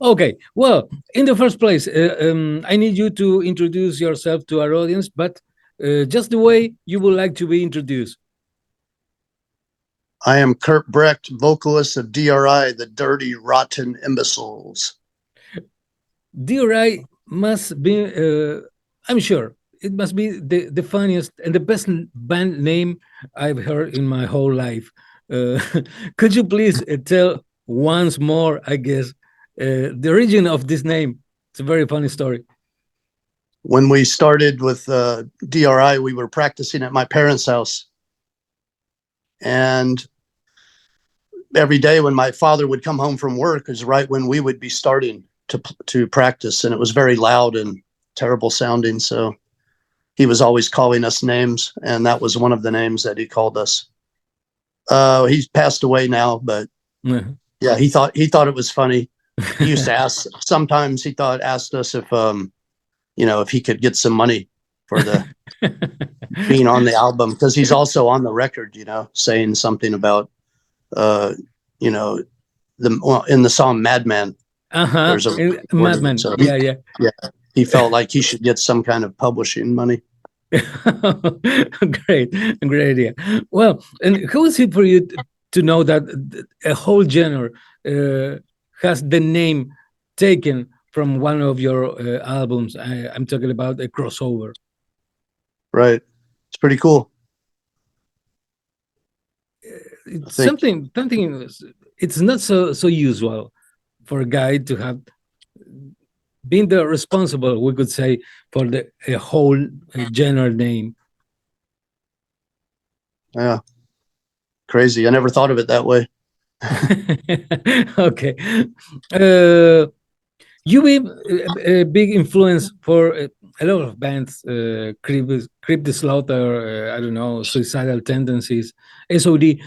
Okay, well, in the first place, I need you to introduce yourself to our audience, but just the way you would like to be introduced. I am Kurt Brecht, vocalist of D.R.I, the Dirty Rotten Imbeciles. D.R.I must be, I'm sure, it must be the funniest and the best band name I've heard in my whole life. Could you please tell once more, I guess, the origin of this name? It's a very funny story. When we started with D.R.I, we were practicing at my parents' house. And every day when my father would come home from work is right when we would be starting to practice. And it was very loud and terrible sounding. So he was always calling us names. And that was one of the names that he called us. He's passed away now, but yeah, he thought it was funny. He used to ask, sometimes he asked us if, if he could get some money for the being on the album, because he's also on the record, saying something about, in the song Madman. There's a Madman. So yeah. He felt like he should get some kind of publishing money. Great idea. Well, and how is it for you to know that a whole genre has the name taken from one of your albums? I'm talking about a crossover. Right. It's pretty cool. It's something. It's not so usual for a guy to have been the responsible, we could say, for a whole genre name. Yeah. Crazy. I never thought of it that way. Okay. You be a big influence for a lot of bands, Creep the Slaughter, I don't know, Suicidal Tendencies, SOD.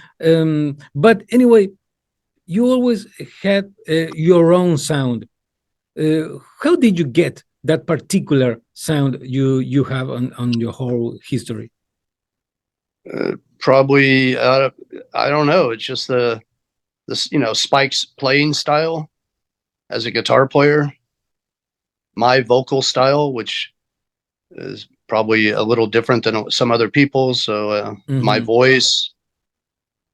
But anyway, you always had your own sound. How did you get that particular sound you have on your whole history? Probably, I don't know. It's just Spike's playing style as a guitar player, my vocal style, which is probably a little different than some other people. So my voice,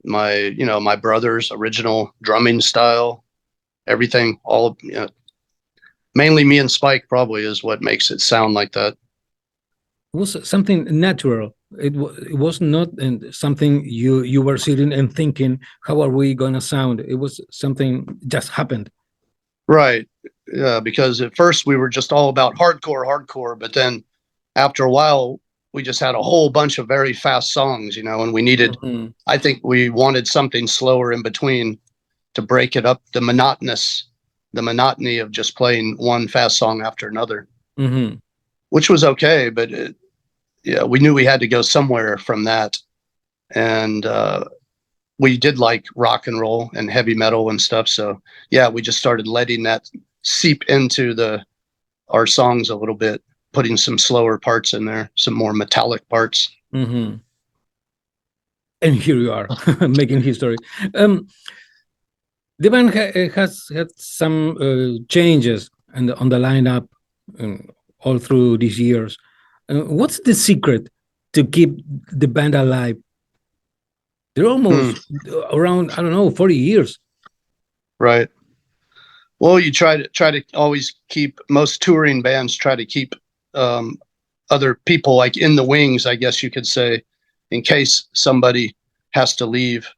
my brother's original drumming style, everything, all, mainly me and Spike probably is what makes it sound like that. It was something natural. It was not something you were sitting and thinking, how are we going to sound? It was something just happened. Right. Yeah, because at first we were just all about hardcore, but then after a while we just had a whole bunch of very fast songs, and we needed, I think we wanted something slower in between to break it up, the monotony of just playing one fast song after another, which was okay, but we knew we had to go somewhere from that. And we did like rock and roll and heavy metal and stuff. So yeah, we just started letting that seep into our songs a little bit, putting some slower parts in there, some more metallic parts. And here you are making history. The band has had some changes on the lineup all through these years. What's the secret to keep the band alive? They're almost around, I don't know, 40 years. Right. Well, you try to always keep, most touring bands try to keep other people like in the wings, I guess you could say, in case somebody has to leave.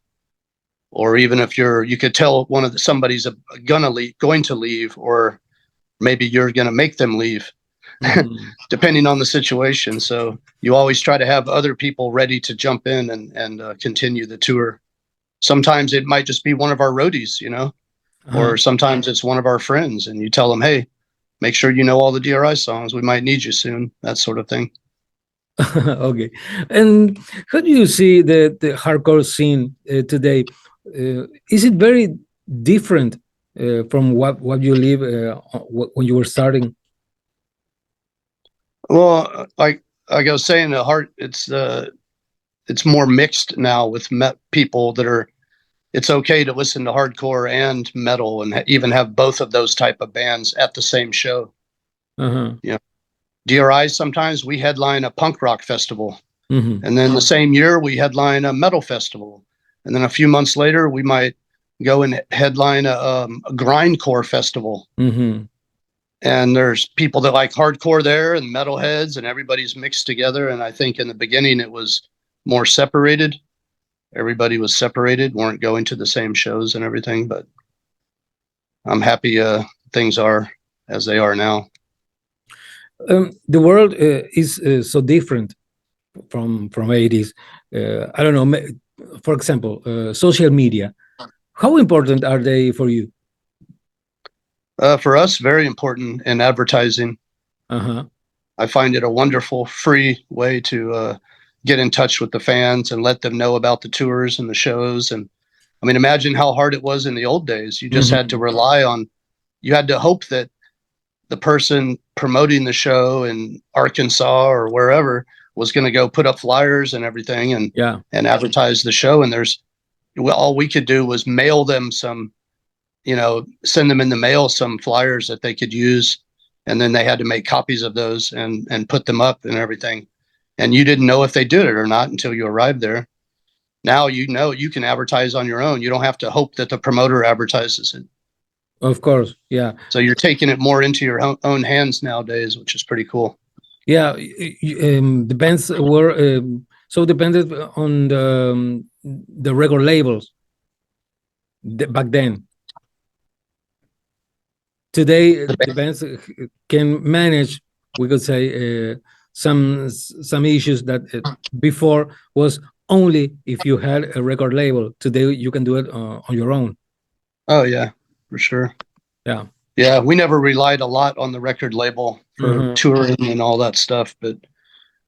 Or even if you could tell somebody's going to leave, or maybe you're going to make them leave. Depending on the situation. So you always try to have other people ready to jump in and continue the tour. Sometimes it might just be one of our roadies, or sometimes it's one of our friends, and you tell them, hey, make sure you know all the D.R.I songs. We might need you soon, that sort of thing. Okay. And how do you see the hardcore scene today? Is it very different from what you live when you were starting? Well, like I was saying, it's more mixed now with people that are it's okay to listen to hardcore and metal and even have both of those type of bands at the same show. Uh-huh. You know, D.R.I. sometimes we headline a punk rock festival. Mm-hmm. And then the same year we headline a metal festival. And then a few months later, we might go and headline a grindcore festival. Mm-hmm. And there's people that like hardcore there and metalheads, and everybody's mixed together. And I think in the beginning it was more separated. Everybody was separated, weren't going to the same shows and everything. But I'm happy things are as they are now. The world is so different from 80s. I don't know. For example, social media. How important are they for you? For us, very important in advertising. Uh-huh. I find it a wonderful, free way to get in touch with the fans and let them know about the tours and the shows. And I mean, imagine how hard it was in the old days. You just had to rely on, you had to hope that the person promoting the show in Arkansas or wherever was going to go put up flyers and everything and advertise the show. And all we could do was mail them some, send them in the mail some flyers that they could use. And then they had to make copies of those and put them up and everything. And you didn't know if they did it or not until you arrived there. Now, you can advertise on your own. You don't have to hope that the promoter advertises it. Of course. Yeah. So you're taking it more into your own hands nowadays, which is pretty cool. Yeah. The bands were so dependent on the record labels back then. Today, the bands can manage, we could say, some issues that before was only if you had a record label. Today, you can do it on your own. Oh, yeah, for sure. Yeah. Yeah, we never relied a lot on the record label for touring and all that stuff, but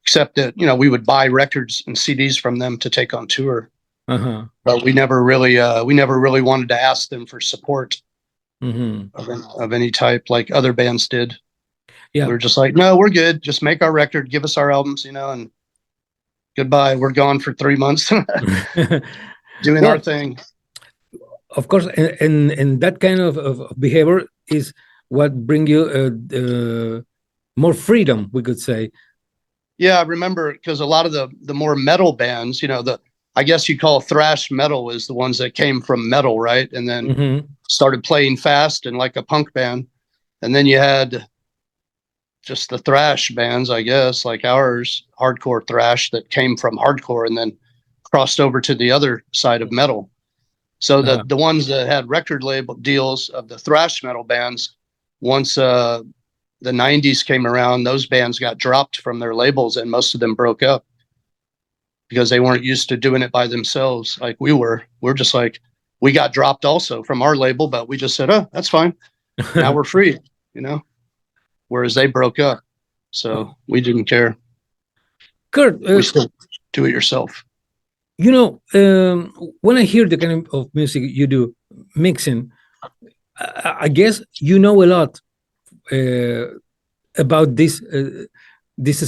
except that, we would buy records and CDs from them to take on tour. But we never really wanted to ask them for support. Of any type like other bands did. Yeah, we were just like, no, we're good. Just make our record, give us our albums, and goodbye. We're gone for 3 months doing our thing. Of course, and that kind of behavior is what bring you more freedom, we could say. Yeah, I remember because a lot of the more metal bands, I guess you call thrash metal is the ones that came from metal, right? And then started playing fast and like a punk band. And then you had just the thrash bands, I guess, like ours, hardcore thrash that came from hardcore and then crossed over to the other side of metal. So the ones that had record label deals of the thrash metal bands, once the 90s came around, those bands got dropped from their labels and most of them broke up. Because they weren't used to doing it by themselves like we were. We're just like, we got dropped also from our label, but we just said, oh, that's fine. Now we're free, whereas they broke up. So we didn't care. Kurt, we still do it yourself. When I hear the kind of music you do, mixing, I guess you know a lot about these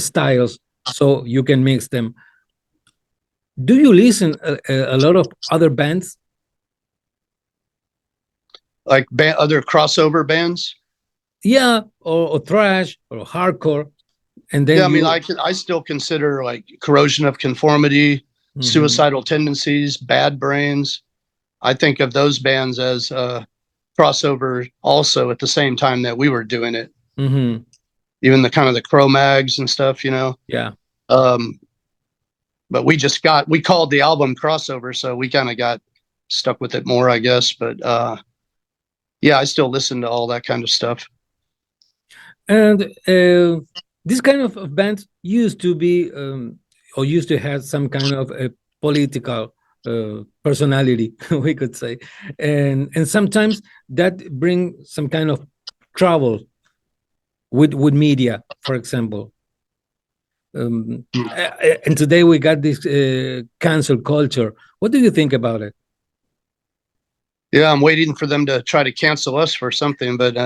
styles, so you can mix them. Do you listen a lot of other bands? Like other crossover bands? Yeah, or thrash or hardcore. And then I still consider like Corrosion of Conformity, Suicidal Tendencies, Bad Brains. I think of those bands as crossover also at the same time that we were doing it. Even the kind of the Cro-Mags and stuff, Yeah. But we called the album crossover, so we kind of got stuck with it more, I guess. But yeah, I still listen to all that kind of stuff. And this kind of bands used to be or used to have some kind of a political personality, we could say, and sometimes that bring some kind of trouble with media, for example. And today we got this cancel culture. What do you think about it? Yeah, I'm waiting for them to try to cancel us for something, but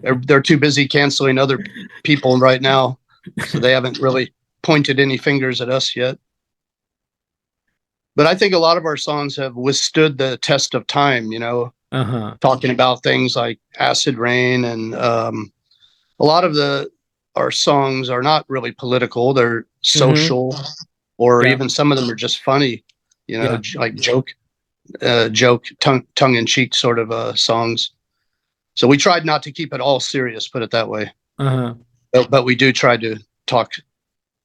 they're too busy canceling other people right now, so they haven't really pointed any fingers at us yet. But I think a lot of our songs have withstood the test of time, you know, talking about things like acid rain, and a lot of our songs are not really political. They're social, or even some of them are just funny, you know, like joke, tongue in cheek sort of songs. So we tried not to keep it all serious, put it that way. But we do try to talk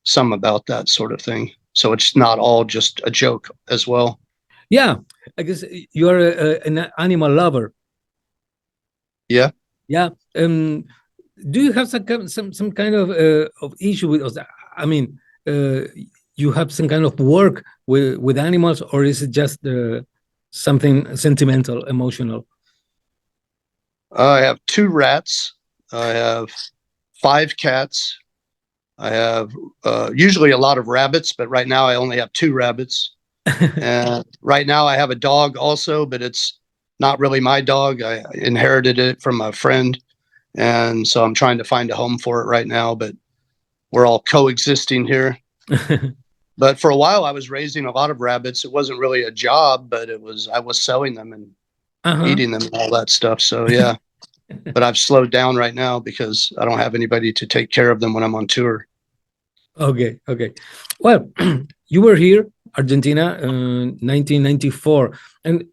some about that sort of thing. So it's not all just a joke as well. Yeah, I guess you are an animal lover. Yeah. Yeah. Do you have some kind of issue with us? I mean, you have some kind of work with animals, or is it just something sentimental, emotional? I have 2 rats. I have 5 cats. I have usually a lot of rabbits, but right now I only have 2 rabbits. And right now I have a dog also, but it's not really my dog. I inherited it from a friend. And so I'm trying to find a home for it right now, but we're all coexisting here. But for a while I was raising a lot of rabbits. It wasn't really a job, but I was selling them and eating them and all that stuff. So yeah. But I've slowed down right now because I don't have anybody to take care of them when I'm on tour. Okay. Well, you were here, Argentina, 1994, and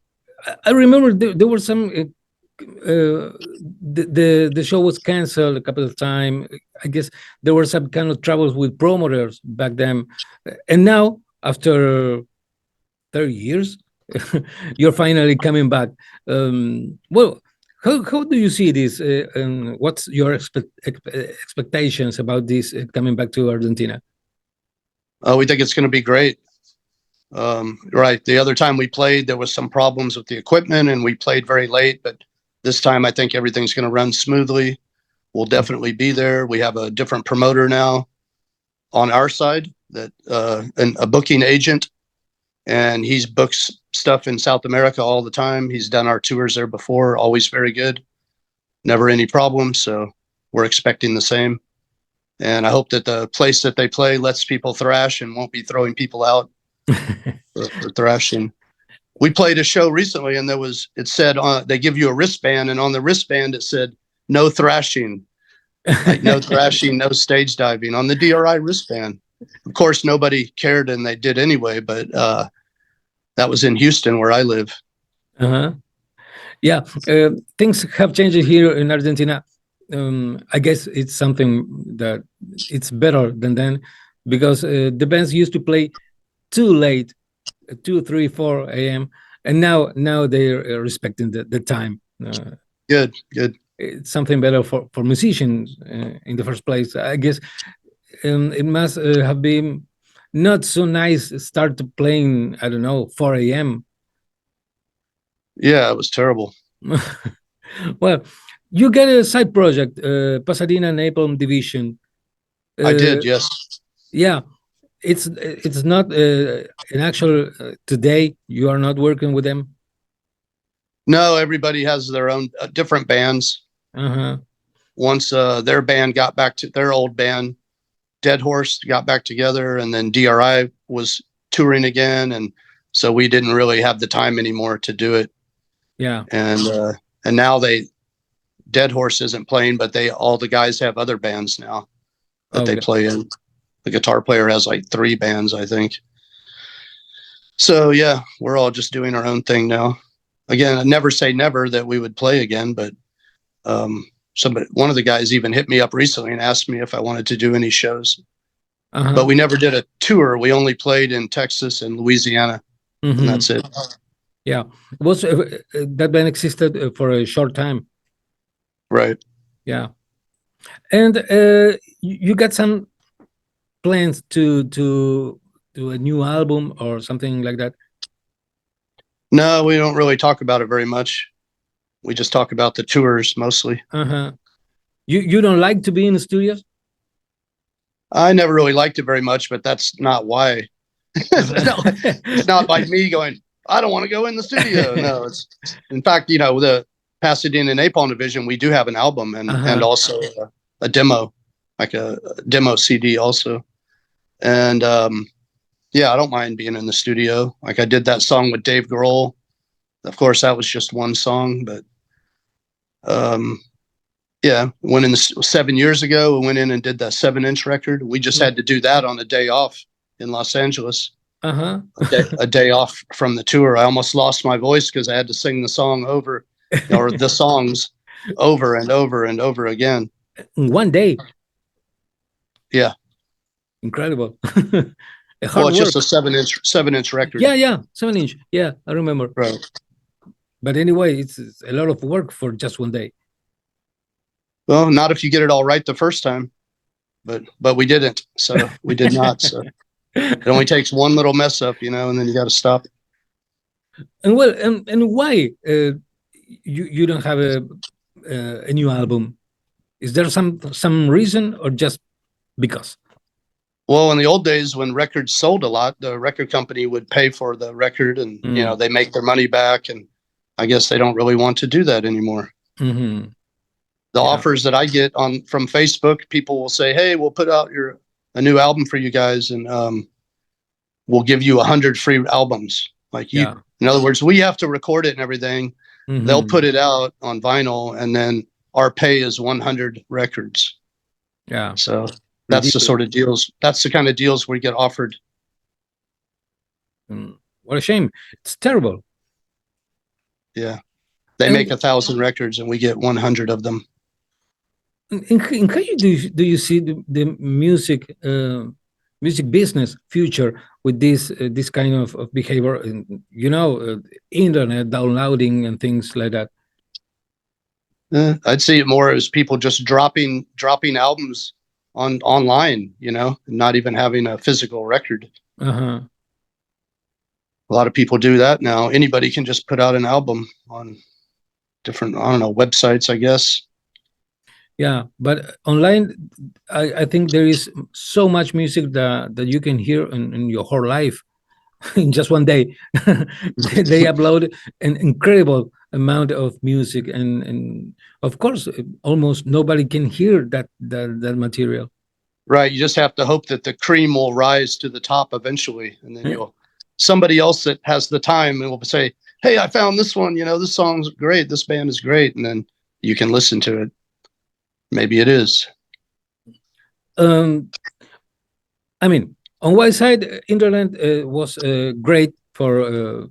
I remember there were some. The show was canceled a couple of times. I guess there were some kind of troubles with promoters back then, and now after 30 years, you're finally coming back. Well. How do you see this? And what's your expectations about this coming back to Argentina? We think it's going to be great. Right. The other time we played, there was some problems with the equipment and we played very late, but this time I think everything's going to run smoothly. We'll definitely be there. We have a different promoter now on our side, that a booking agent, and he's books stuff in South America all the time. He's done our tours there before, always very good, never any problems. So we're expecting the same. And I hope that the place that they play lets people thrash and won't be throwing people out for thrashing. We played a show recently and it said, they give you a wristband, and on the wristband it said, no thrashing, like no thrashing, no stage diving on the D.R.I. wristband. Of course, nobody cared and they did anyway, but that was in Houston where I live. Yeah, things have changed here in Argentina. I guess it's something that it's better than then, because the bands used to play too late, 2, 3, 4 a.m. And now they're respecting the time. Good. It's something better for musicians in the first place. I guess it must have been not so nice start playing, I don't know, 4 a.m. Yeah, it was terrible. Well, you got a side project, Pasadena Napalm Division. I did, yes. Yeah, it's not an actual today. You are not working with them. No, everybody has their own different bands. Once their band got back to their old band, Dead Horse, got back together, and then D.R.I. was touring again, and so we didn't really have the time anymore to do it. Yeah, and now Dead Horse isn't playing, but all the guys have other bands now that they play in. The guitar player has like 3 bands, I think. So yeah, we're all just doing our own thing now. Again, I never say never that we would play again, but one of the guys even hit me up recently and asked me if I wanted to do any shows. But we never did a tour. We only played in Texas and Louisiana, and that's it. Yeah, was that band existed for a short time, right? Yeah, and you got some plans to do a new album or something like that? No, we don't really talk about it very much. We just talk about the tours mostly. You don't like to be in the studios? I never really liked it very much, but that's not why. It's not like me going, I don't want to go in the studio. No, it's in fact, the Pasadena Napalm Division, we do have an album and also a demo, like a demo CD also. And yeah, I don't mind being in the studio. Like I did that song with Dave Grohl. Of course, that was just one song, but yeah, went in 7 years ago. We went in and did that 7-inch record. We just had to do that on a day off in Los Angeles. Uh-huh. A day off from the tour. I almost lost my voice because I had to sing the song over, or the songs over and over and over again. In one day. Yeah. Incredible. Well, it's just a 7-inch record. Yeah, 7-inch. Yeah, I remember. Right. But anyway, it's a lot of work for just one day. Well, not if you get it all right the first time, but we didn't. So we did not. So it only takes one little mess up, and then you got to stop. And well, and why you don't have a new album? Is there some reason, or just because? Well, in the old days when records sold a lot, the record company would pay for the record, and they make their money back. And I guess they don't really want to do that anymore. Mm-hmm. The offers that I get from Facebook, people will say, "Hey, we'll put out a new album for you guys, and we'll give you 100 free albums." Like you, in other words, we have to record it and everything. Mm-hmm. They'll put it out on vinyl, and then our pay is 100 records. Yeah. So that's the sort of deals. That's the kind of deals we get offered. What a shame! It's terrible. Yeah, they make 1,000 records, and we get 100 of them. In how do you see the music business future with this kind of behavior? Internet downloading and things like that. I'd see it more as people just dropping albums online, not even having a physical record. Uh-huh. A lot of people do that now. Anybody can just put out an album on different, websites, I guess. Yeah, but online, I think there is so much music that you can hear in your whole life in just one day. They upload an incredible amount of music, and of course, almost nobody can hear that material. Right. You just have to hope that the cream will rise to the top eventually, and then somebody else that has the time will say, "Hey, I found this one. This song's great. This band is great," and then you can listen to it. Maybe it is. I mean, on one side, internet was great for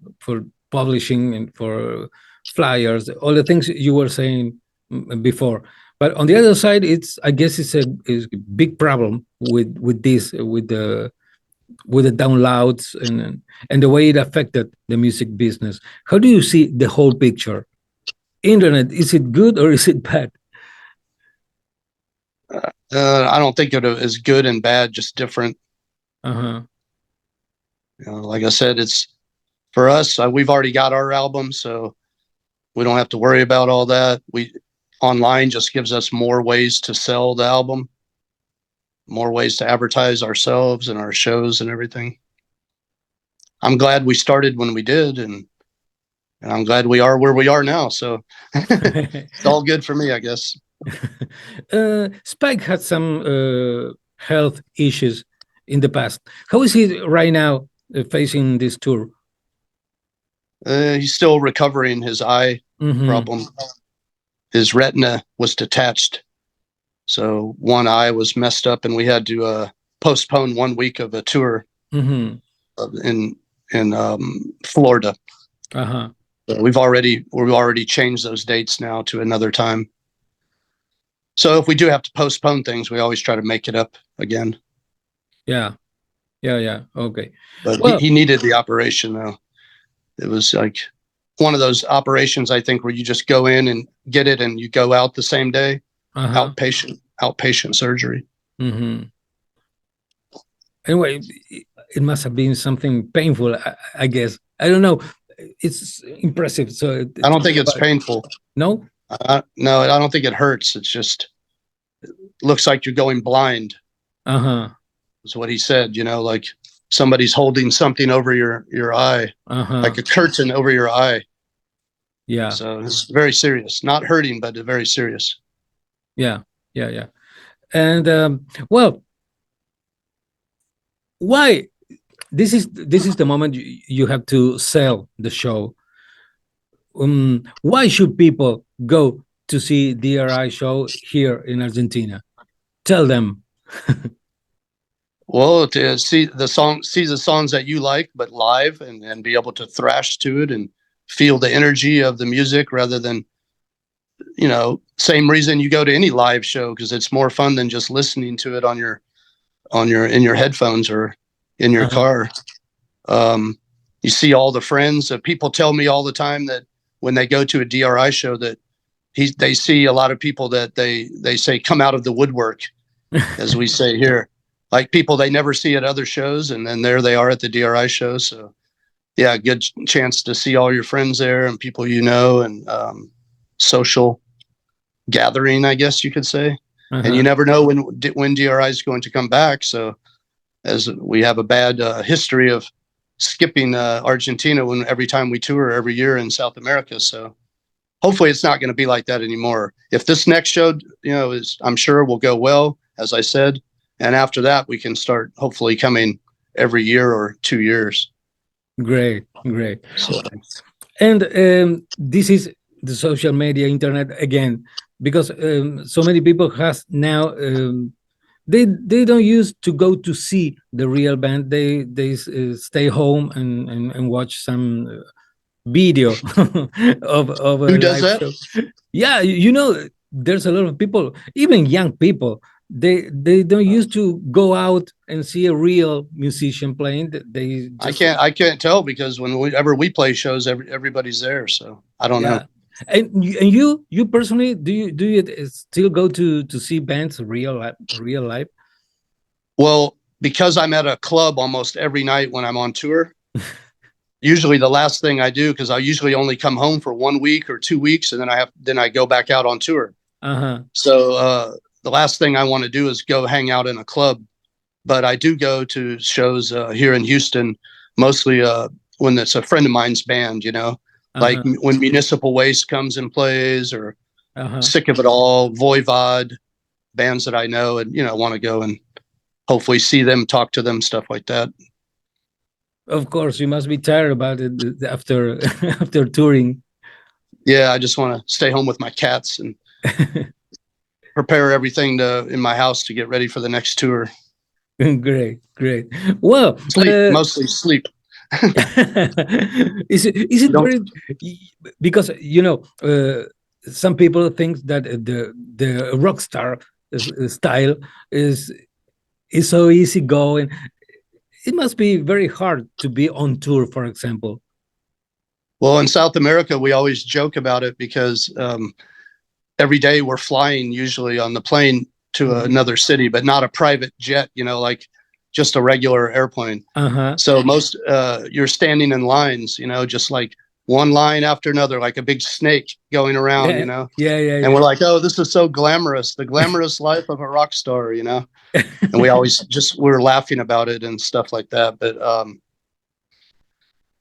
publishing and for flyers, all the things you were saying before. But on the other side, I guess it's a big problem with the downloads and the way it affected the music business. How do you see the whole picture? Internet, is it good or is it bad? I don't think it is good and bad, just different. Uh-huh. Like I said, it's for us. We've already got our album, so we don't have to worry about all that. Online just gives us more ways to sell the album, more ways to advertise ourselves and our shows and everything. I'm glad we started when we did, and I'm glad we are where we are now. So it's all good for me, I guess. Spike had some health issues in the past. How is he right now facing this tour? He's still recovering his eye problem. His retina was detached, so one eye was messed up, and we had to postpone 1 week of a tour in Florida. Uh-huh. So we've already changed those dates now to another time. So if we do have to postpone things, we always try to make it up again. Yeah. Okay. But he needed the operation, though. It was like one of those operations, I think, where you just go in and get it and you go out the same day. Uh-huh. Outpatient surgery. Mm-hmm. Anyway, it must have been something painful, I guess. I don't know. It's impressive. So I don't think it's painful. No? No, I don't think it hurts. It looks like you're going blind. Uh-huh. That's what he said, like somebody's holding something over your eye, like a curtain over your eye. Yeah. So it's very serious. Not hurting, but very serious. Yeah. And, well, why? this is the moment you have to sell the show. Why should people go to see D.R.I. show here in Argentina? Tell them. Well, to see the songs that you like, but live, and be able to thrash to it and feel the energy of the music rather than, same reason you go to any live show, because it's more fun than just listening to it in your headphones or in your car. You see all the friends. People tell me all the time that when they go to a D.R.I. show that they see a lot of people that they say come out of the woodwork, as we say here, like people they never see at other shows, and then there they are at the D.R.I. show. So yeah, good chance to see all your friends there and people and social gathering, I guess you could say. And you never know when D.R.I. is going to come back. So as we have a bad history of skipping Argentina every time we tour every year in South America. So hopefully it's not going to be like that anymore. If this next show, I'm sure will go well, as I said, and after that we can start hopefully coming every year or 2 years. Great. So, and this is the social media, internet again, because so many people has now. They don't use to go to see the real band. They stay home and watch some video of a Who does live that? show. Yeah, there's a lot of people, even young people. They don't used to go out and see a real musician playing. They just, I can't tell, because whenever we play shows, everybody's there. So I don't know. And you personally, do you still go to see bands real life? Well, because I'm at a club almost every night when I'm on tour, usually the last thing I do, because I usually only come home for 1 week or 2 weeks, and then I go back out on tour. So the last thing I want to do is go hang out in a club. But I do go to shows here in Houston, mostly when it's a friend of mine's band, like when Municipal Waste comes and plays, or Sick of It All, Voivod, bands that I know, and want to go and hopefully see them, talk to them, stuff like that. Of course, you must be tired about it after after touring. Yeah, I just want to stay home with my cats and prepare everything in my house to get ready for the next tour. Great. Well, sleep, mostly sleep. Is it very, because some people think that the rock star style is so easy going. It must be very hard to be on tour, for example. Well, in South America, we always joke about it, because every day we're flying usually on the plane to another city, but not a private jet, like just a regular airplane. So most you're standing in lines, just like one line after another, like a big snake going around, Yeah. And we're like, oh, this is so glamorous, the glamorous life of a rock star, and we always we're laughing about it and stuff like that. But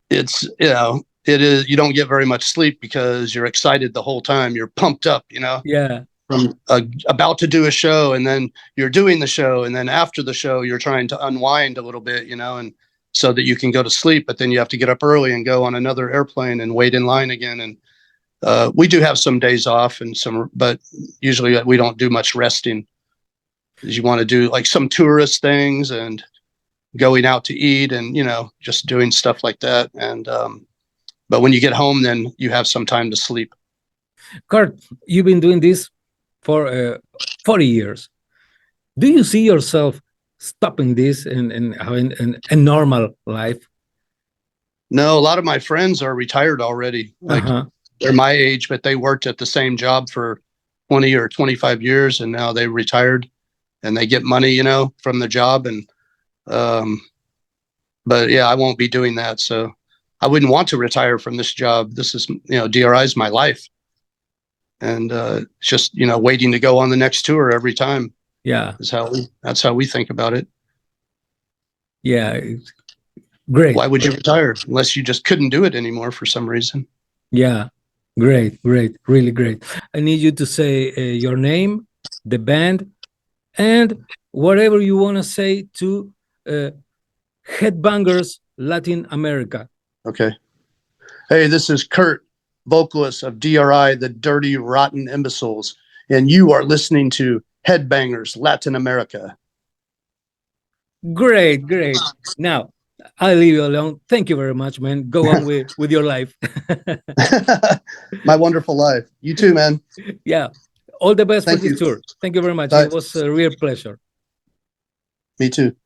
it's, it is, you don't get very much sleep because you're excited the whole time. You're pumped up, Yeah. From about to do a show, and then you're doing the show, and then after the show you're trying to unwind a little bit, and so that you can go to sleep, but then you have to get up early and go on another airplane and wait in line again. And we do have some days off but usually we don't do much resting, because you want to do like some tourist things and going out to eat and just doing stuff like that. And but when you get home, then you have some time to sleep. Kurt, you've been doing this for 40 years. Do you see yourself stopping this and having a normal life? No, a lot of my friends are retired already. Like they're my age, but they worked at the same job for 20 or 25 years, and now they retired and they get money, from the job. And but yeah, I won't be doing that. So I wouldn't want to retire from this job. This is, D.R.I. is my life. And just, waiting to go on the next tour every time. Yeah. That's how we think about it. Yeah. Great. Why would you retire unless you just couldn't do it anymore for some reason? Yeah. Great. Really great. I need you to say your name, the band, and whatever you want to say to Headbangers Latin America. Okay. Hey, this is Kurt, vocalist of D.R.I, the Dirty Rotten Imbeciles, and you are listening to Headbangers Latin America. Great, great. Now, I'll leave you alone. Thank you very much, man. Go on with your life. My wonderful life. You too, man. Yeah. All the best Thank for this you. tour. Thank you very much. Bye. It was a real pleasure. Me too.